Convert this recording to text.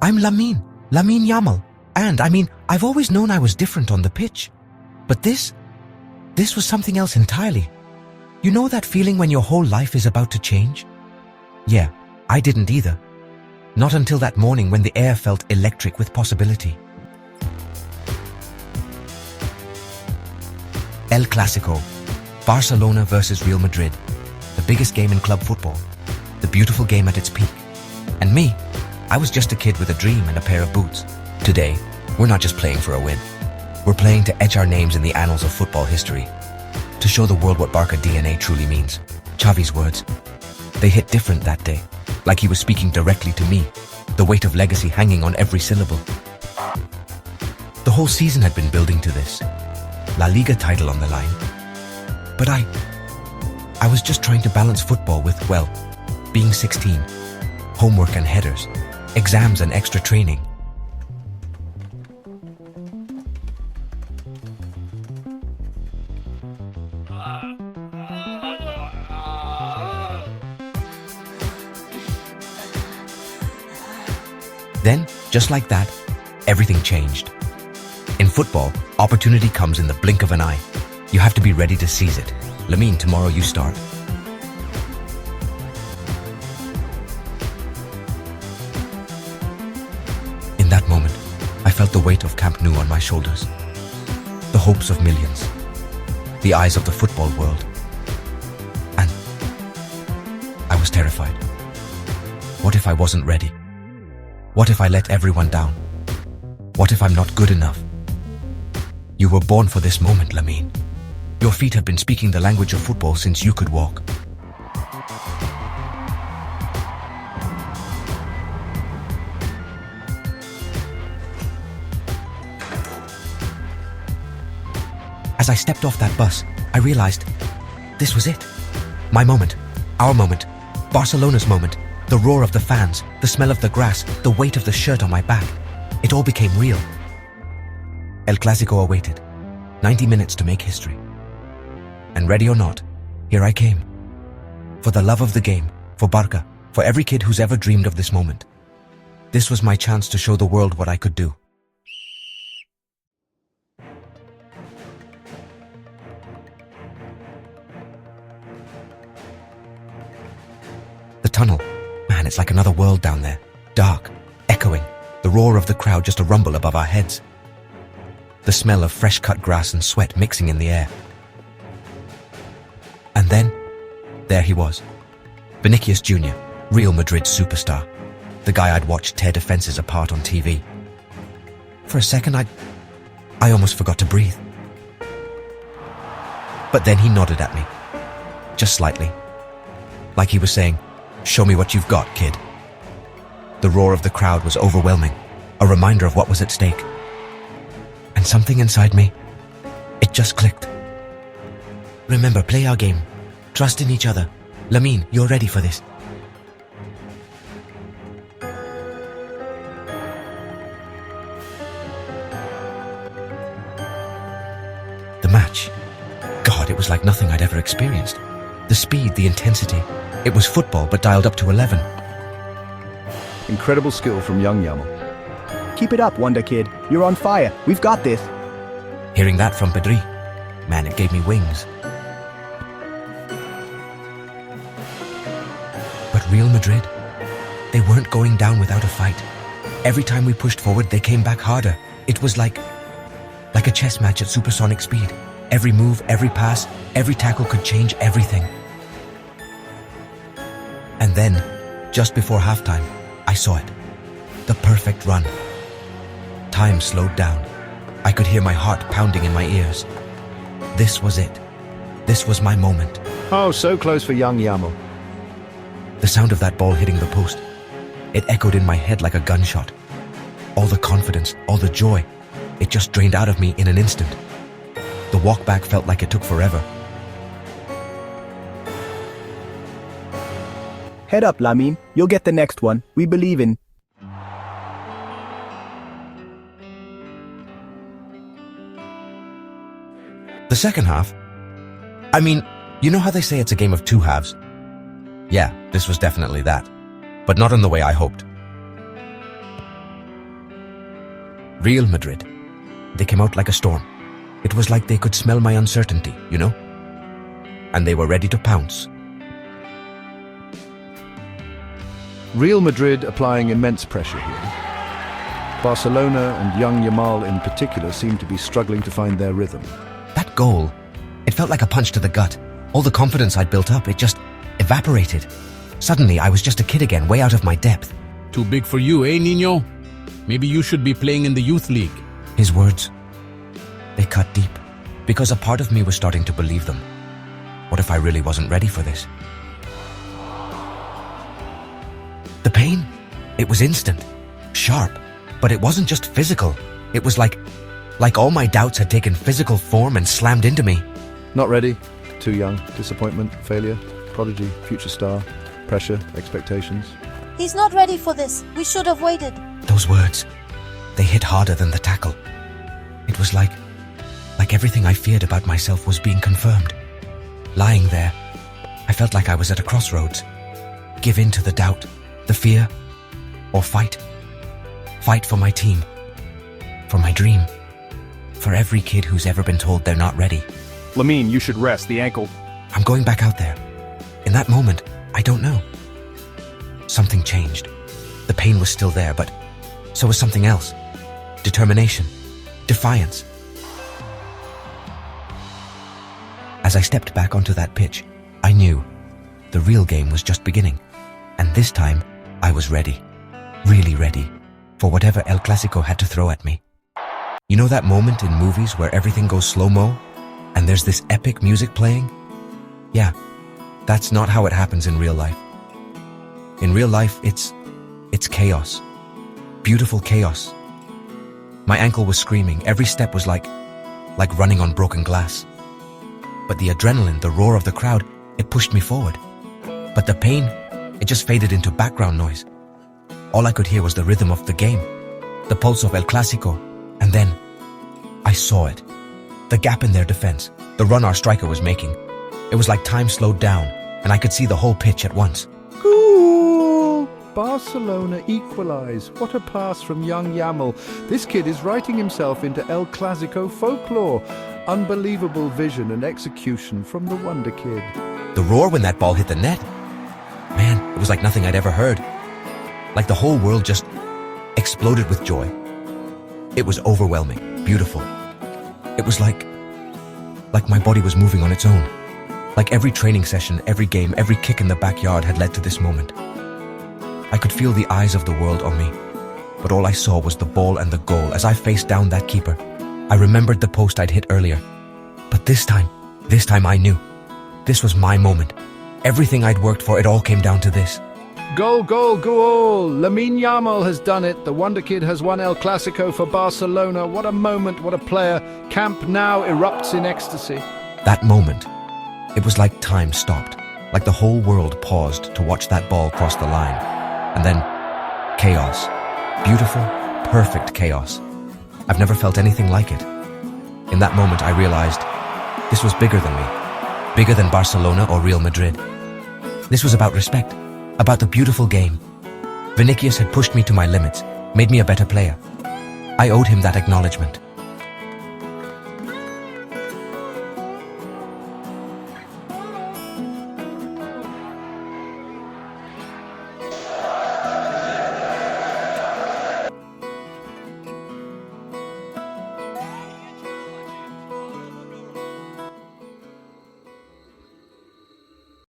I'm Lamine Yamal. And, I've always known I was different on the pitch. But this was something else entirely. You know that feeling when your whole life is about to change? Yeah, I didn't either. Not until that morning when the air felt electric with possibility. El Clásico, Barcelona versus Real Madrid. The biggest game in club football. The beautiful game at its peak. And me, I was just a kid with a dream and a pair of boots. Today, we're not just playing for a win. We're playing to etch our names in the annals of football history. To show the world what Barca DNA truly means. Xavi's words. They hit different that day. Like he was speaking directly to me. The weight of legacy hanging on every syllable. The whole season had been building to this. La Liga title on the line. But I was just trying to balance football with, well, being 16. Homework and headers. Exams and extra training. Then, just like that, everything changed. In football, opportunity comes in the blink of an eye. You have to be ready to seize it. Lamine, tomorrow you start. In that moment, I felt the weight of Camp Nou on my shoulders. The hopes of millions. The eyes of the football world. And I was terrified. What if I wasn't ready? What if I let everyone down? What if I'm not good enough? You were born for this moment, Lamine. Your feet have been speaking the language of football since you could walk. As I stepped off that bus, I realized this was it. My moment, our moment, Barcelona's moment. The roar of the fans, the smell of the grass, the weight of the shirt on my back. It all became real. El Clásico awaited. 90 minutes to make history. And ready or not, here I came. For the love of the game, for Barca, for every kid who's ever dreamed of this moment. This was my chance to show the world what I could do. The tunnel. Man, it's like another world down there. Dark, echoing, the roar of the crowd just a rumble above our heads. The smell of fresh-cut grass and sweat mixing in the air. And then, there he was. Vinicius Jr., Real Madrid superstar. The guy I'd watched tear defenses apart on TV. For a second, I almost forgot to breathe. But then he nodded at me. Just slightly. Like he was saying, "Show me what you've got, kid." The roar of the crowd was overwhelming, a reminder of what was at stake. And something inside me, it just clicked. Remember, play our game. Trust in each other. Lamine, you're ready for this. The match. God, it was like nothing I'd ever experienced. The speed, the intensity. It was football, but dialed up to 11. Incredible skill from young Yamal. Keep it up, Wonder Kid. You're on fire. We've got this. Hearing that from Pedri, man, it gave me wings. But Real Madrid, they weren't going down without a fight. Every time we pushed forward, they came back harder. It was like a chess match at supersonic speed. Every move, every pass, every tackle could change everything. And then, just before halftime, I saw it. The perfect run. Time slowed down. I could hear my heart pounding in my ears. This was it. This was my moment. Oh, so close for young Yamal. The sound of that ball hitting the post. It echoed in my head like a gunshot. All the confidence, all the joy, it just drained out of me in an instant. The walk back felt like it took forever. Head up, Lamine. You'll get the next one. We believe in. The second half? I mean, you know how they say it's a game of two halves? Yeah, this was definitely that. But not in the way I hoped. Real Madrid. They came out like a storm. It was like they could smell my uncertainty, you know? And they were ready to pounce. Real Madrid applying immense pressure here. Barcelona and young Yamal in particular seem to be struggling to find their rhythm. That goal, it felt like a punch to the gut. All the confidence I'd built up, it just evaporated. Suddenly, I was just a kid again, way out of my depth. Too big for you, eh, Niño? Maybe you should be playing in the youth league. His words, they cut deep, because a part of me was starting to believe them. What if I really wasn't ready for this? The pain, it was instant, sharp, but it wasn't just physical. It was like all my doubts had taken physical form and slammed into me. Not ready, too young, disappointment, failure, prodigy, future star, pressure, expectations. He's not ready for this. We should have waited. Those words, they hit harder than the tackle. It was like everything I feared about myself was being confirmed. Lying there, I felt like I was at a crossroads. Give in to the doubt, the fear, or fight. Fight for my team, for my dream, for every kid who's ever been told they're not ready. Lamine, you should rest. The ankle. I'm going back out there. In that moment, I don't know. Something changed. The pain was still there, but so was something else. Determination, defiance. As I stepped back onto that pitch, I knew the real game was just beginning. And this time, I was ready, really ready, for whatever El Clásico had to throw at me. You know that moment in movies where everything goes slow-mo, and there's this epic music playing? Yeah, that's not how it happens in real life. In real life, it's chaos. Beautiful chaos. My ankle was screaming. Every step was like running on broken glass. But the adrenaline, the roar of the crowd, it pushed me forward. But the pain, it just faded into background noise. All I could hear was the rhythm of the game, the pulse of El Clásico, and then I saw it. The gap in their defense, the run our striker was making. It was like time slowed down, and I could see the whole pitch at once. Cool! Barcelona equalise. What a pass from young Yamal. This kid is writing himself into El Clásico folklore. Unbelievable vision and execution from the Wonder Kid. The roar when that ball hit the net. Man, it was like nothing I'd ever heard. Like the whole world just exploded with joy. It was overwhelming, beautiful. It was like my body was moving on its own. Like every training session, every game, every kick in the backyard had led to this moment. I could feel the eyes of the world on me, but all I saw was the ball and the goal. As I faced down that keeper, I remembered the post I'd hit earlier. But this time I knew. This was my moment. Everything I'd worked for, it all came down to this. Goal, goal, goal! Lamine Yamal has done it. The Wonder Kid has won El Clásico for Barcelona. What a moment, what a player. Camp Nou erupts in ecstasy. That moment, it was like time stopped. Like the whole world paused to watch that ball cross the line. And then, chaos. Beautiful, perfect chaos. I've never felt anything like it. In that moment, I realized this was bigger than me. Bigger than Barcelona or Real Madrid. This was about respect. About the beautiful game. Vinicius had pushed me to my limits, made me a better player. I owed him that acknowledgement.